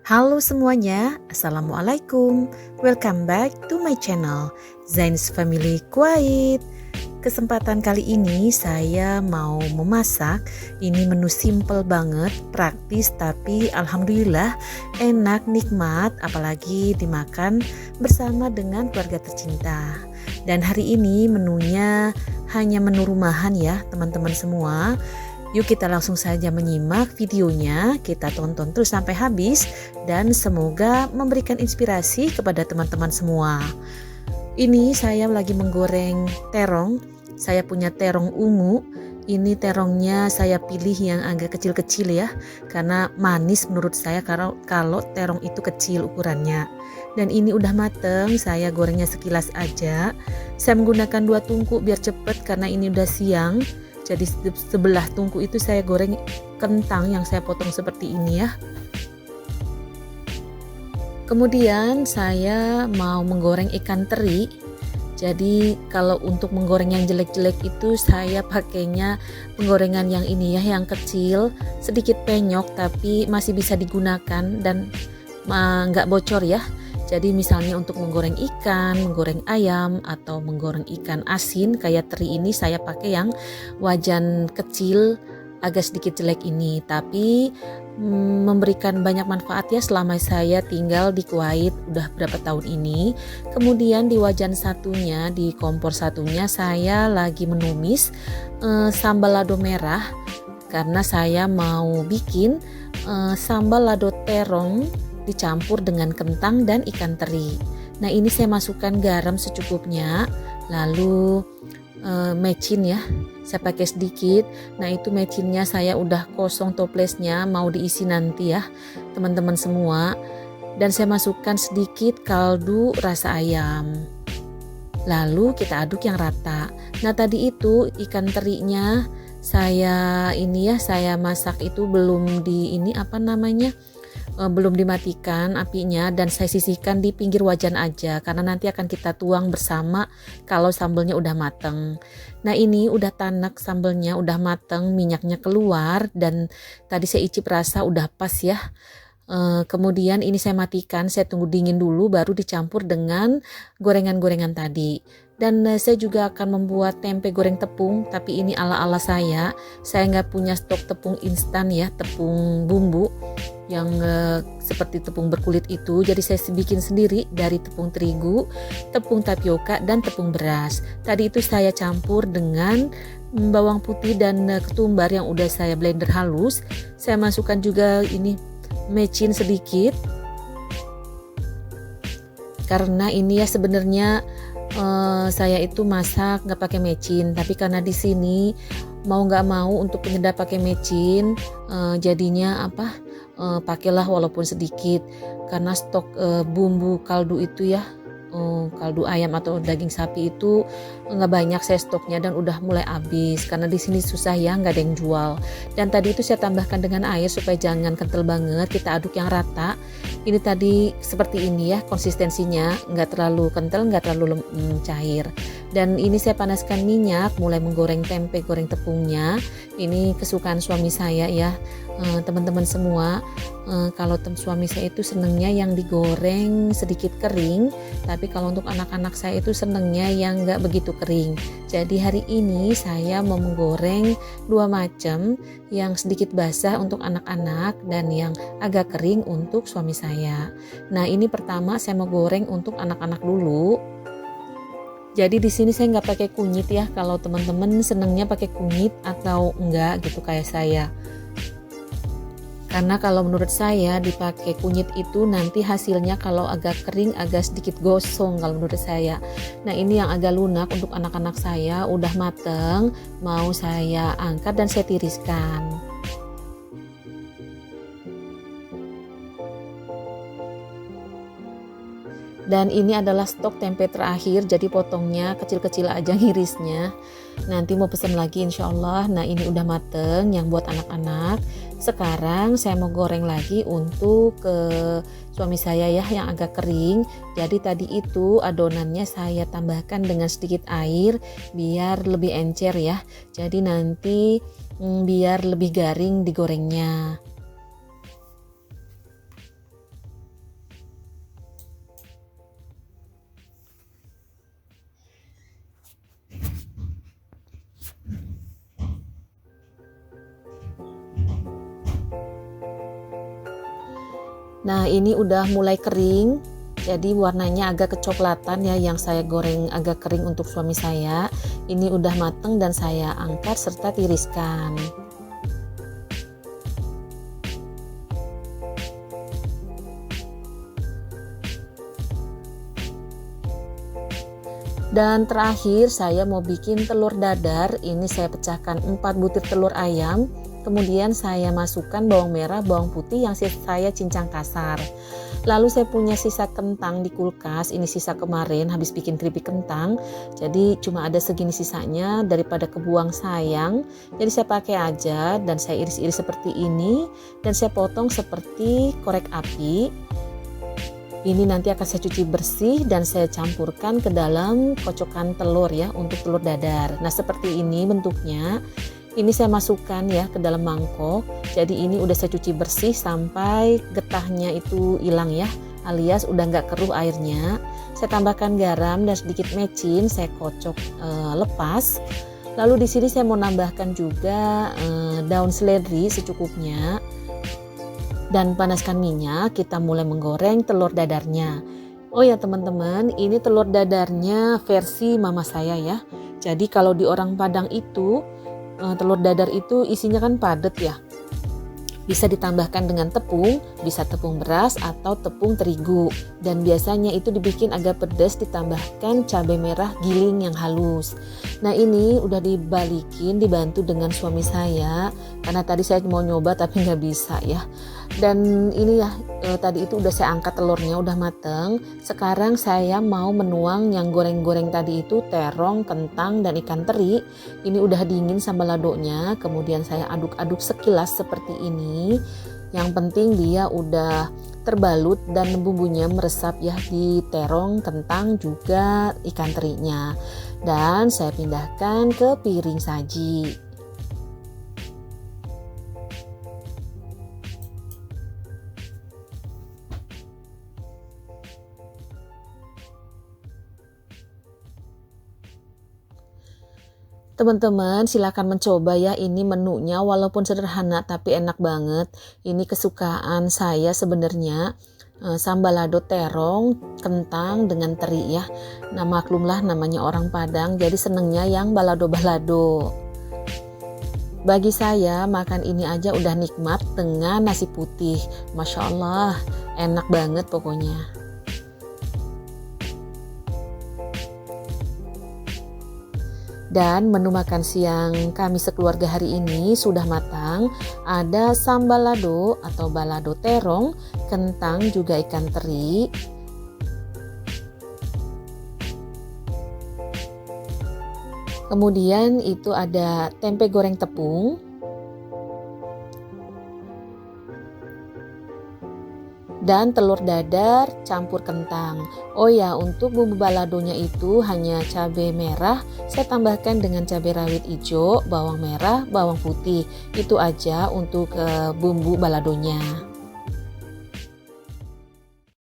Halo semuanya, Assalamualaikum. Welcome back to my channel, Zain's Family Kuwait. Kesempatan kali ini saya mau memasak. Ini menu simple banget, praktis tapi alhamdulillah enak, nikmat, apalagi dimakan bersama dengan keluarga tercinta. Dan hari ini menunya hanya menu rumahan ya teman-teman semua. Yuk kita langsung saja menyimak videonya, kita tonton terus sampai habis dan semoga memberikan inspirasi kepada teman-teman semua. Ini saya lagi menggoreng terong, saya punya terong ungu. Ini terongnya saya pilih yang agak kecil-kecil ya, karena manis menurut saya kalau terong itu kecil ukurannya. Dan ini udah mateng, saya gorengnya sekilas aja. Saya menggunakan 2 tungku biar cepet karena ini udah siang. Jadi sebelah tungku itu saya goreng kentang yang saya potong seperti ini ya. Kemudian saya mau menggoreng ikan teri. Jadi kalau untuk menggoreng yang jelek-jelek itu saya pakainya penggorengan yang ini ya, yang kecil, sedikit penyok tapi masih bisa digunakan dan nggak bocor ya. Jadi misalnya untuk menggoreng ikan, menggoreng ayam, atau menggoreng ikan asin kayak teri ini saya pakai yang wajan kecil agak sedikit jelek ini. Tapi memberikan banyak manfaat ya selama saya tinggal di Kuwait udah berapa tahun ini. Kemudian di wajan satunya, di kompor satunya saya lagi menumis sambal lado merah. Karena saya mau bikin sambal lado terong dicampur dengan kentang dan ikan teri. Nah ini saya masukkan garam secukupnya, lalu mecin ya, saya pakai sedikit. Nah itu mecinnya saya udah kosong toplesnya, mau diisi nanti ya teman-teman semua. Dan saya masukkan sedikit kaldu rasa ayam, lalu kita aduk yang rata. Nah tadi itu ikan terinya saya masak itu belum belum dimatikan apinya dan saya sisihkan di pinggir wajan aja karena nanti akan kita tuang bersama kalau sambelnya udah mateng. Nah ini udah tanak sambelnya, udah mateng, minyaknya keluar dan tadi saya icip rasa udah pas ya. Kemudian ini saya matikan, saya tunggu dingin dulu baru dicampur dengan gorengan-gorengan tadi. Dan saya juga akan membuat tempe goreng tepung, tapi ini ala-ala saya nggak punya stok tepung instan ya, tepung bumbu yang seperti tepung berkulit itu. Jadi saya bikin sendiri dari tepung terigu, tepung tapioka dan tepung beras. Tadi itu saya campur dengan bawang putih dan ketumbar yang udah saya blender halus. Saya masukkan juga ini mecin sedikit karena ini ya sebenarnya saya itu masak nggak pakai mecin, tapi karena di sini mau nggak mau untuk penyedap pakai mecin, jadinya pakailah walaupun sedikit karena stok bumbu kaldu itu ya, kaldu ayam atau daging sapi itu nggak banyak saya stoknya dan udah mulai habis karena di sini susah ya, nggak ada yang jual. Dan tadi itu saya tambahkan dengan air supaya jangan kental banget, kita aduk yang rata. Ini tadi seperti ini ya konsistensinya, nggak terlalu kental, nggak terlalu cair. Dan ini saya panaskan minyak, mulai menggoreng tempe goreng tepungnya. Ini kesukaan suami saya ya, teman-teman semua. Kalau suami saya itu senengnya yang digoreng sedikit kering, tapi kalau untuk anak-anak saya itu senengnya yang nggak begitu kering. Jadi hari ini saya mau menggoreng 2 macam, yang sedikit basah untuk anak-anak dan yang agak kering untuk suami saya. Nah ini pertama saya mau goreng untuk anak-anak dulu. Jadi di sini saya nggak pakai kunyit ya, kalau teman-teman senengnya pakai kunyit atau enggak gitu kayak saya. Karena kalau menurut saya dipakai kunyit itu nanti hasilnya kalau agak kering agak sedikit gosong kalau menurut saya. Nah ini yang agak lunak untuk anak-anak saya udah mateng, mau saya angkat dan saya tiriskan. Dan ini adalah stok tempe terakhir, jadi potongnya kecil-kecil aja ngirisnya. Nanti mau pesen lagi insya Allah. Nah ini udah mateng yang buat anak-anak. Sekarang saya mau goreng lagi untuk suami saya ya yang agak kering. Jadi tadi itu adonannya saya tambahkan dengan sedikit air biar lebih encer ya. Jadi nanti biar lebih garing digorengnya. Nah, ini udah mulai kering. Jadi warnanya agak kecoklatan ya, yang saya goreng agak kering untuk suami saya. Ini udah mateng dan saya angkat serta tiriskan. Dan terakhir saya mau bikin telur dadar. Ini saya pecahkan 4 butir telur ayam. Kemudian saya masukkan bawang merah, bawang putih yang saya cincang kasar. Lalu saya punya sisa kentang di kulkas. Ini sisa kemarin habis bikin keripik kentang. Jadi cuma ada segini sisanya, daripada kebuang sayang. Jadi saya pakai aja dan saya iris-iris seperti ini. Dan saya potong seperti korek api. Ini nanti akan saya cuci bersih dan saya campurkan ke dalam kocokan telur ya, untuk telur dadar. Nah, seperti ini bentuknya. Ini saya masukkan ya ke dalam mangkok. Jadi ini udah saya cuci bersih sampai getahnya itu hilang ya, alias udah nggak keruh airnya. Saya tambahkan garam dan sedikit mecin, saya kocok lepas. Lalu di sini saya mau nambahkan juga daun seledri secukupnya. Dan panaskan minyak, kita mulai menggoreng telur dadarnya. Oh ya teman-teman, ini telur dadarnya versi mama saya ya. Jadi kalau di orang Padang itu telur dadar itu isinya kan padat ya. Bisa ditambahkan dengan tepung, bisa tepung beras atau tepung terigu. Dan biasanya itu dibikin agak pedas, ditambahkan cabai merah giling yang halus. Nah, ini udah dibalikin, dibantu dengan suami saya. Karena tadi saya mau nyoba tapi nggak bisa ya. Dan ini ya, tadi itu udah saya angkat telurnya, udah mateng. Sekarang saya mau menuang yang goreng-goreng tadi itu, terong, kentang, dan ikan teri. Ini udah dingin sambal ladonya, kemudian saya aduk-aduk sekilas seperti ini. Yang penting dia udah terbalut dan bumbunya meresap ya di terong, kentang, juga ikan terinya. Dan saya pindahkan ke piring saji. Teman-teman silakan mencoba ya, ini menunya walaupun sederhana tapi enak banget. Ini kesukaan saya sebenarnya, sambal lado terong, kentang dengan teri ya. Nah maklumlah namanya orang Padang, jadi senengnya yang balado-balado. Bagi saya makan ini aja udah nikmat dengan nasi putih. Masya Allah, enak banget pokoknya. Dan menu makan siang kami sekeluarga hari ini sudah matang. Ada sambal lado atau balado terong, kentang, juga ikan teri. Kemudian itu ada tempe goreng tepung. Dan telur dadar campur kentang. Oh ya, untuk bumbu baladonya itu hanya cabai merah, saya tambahkan dengan cabai rawit hijau, bawang merah, bawang putih. Itu aja untuk bumbu baladonya.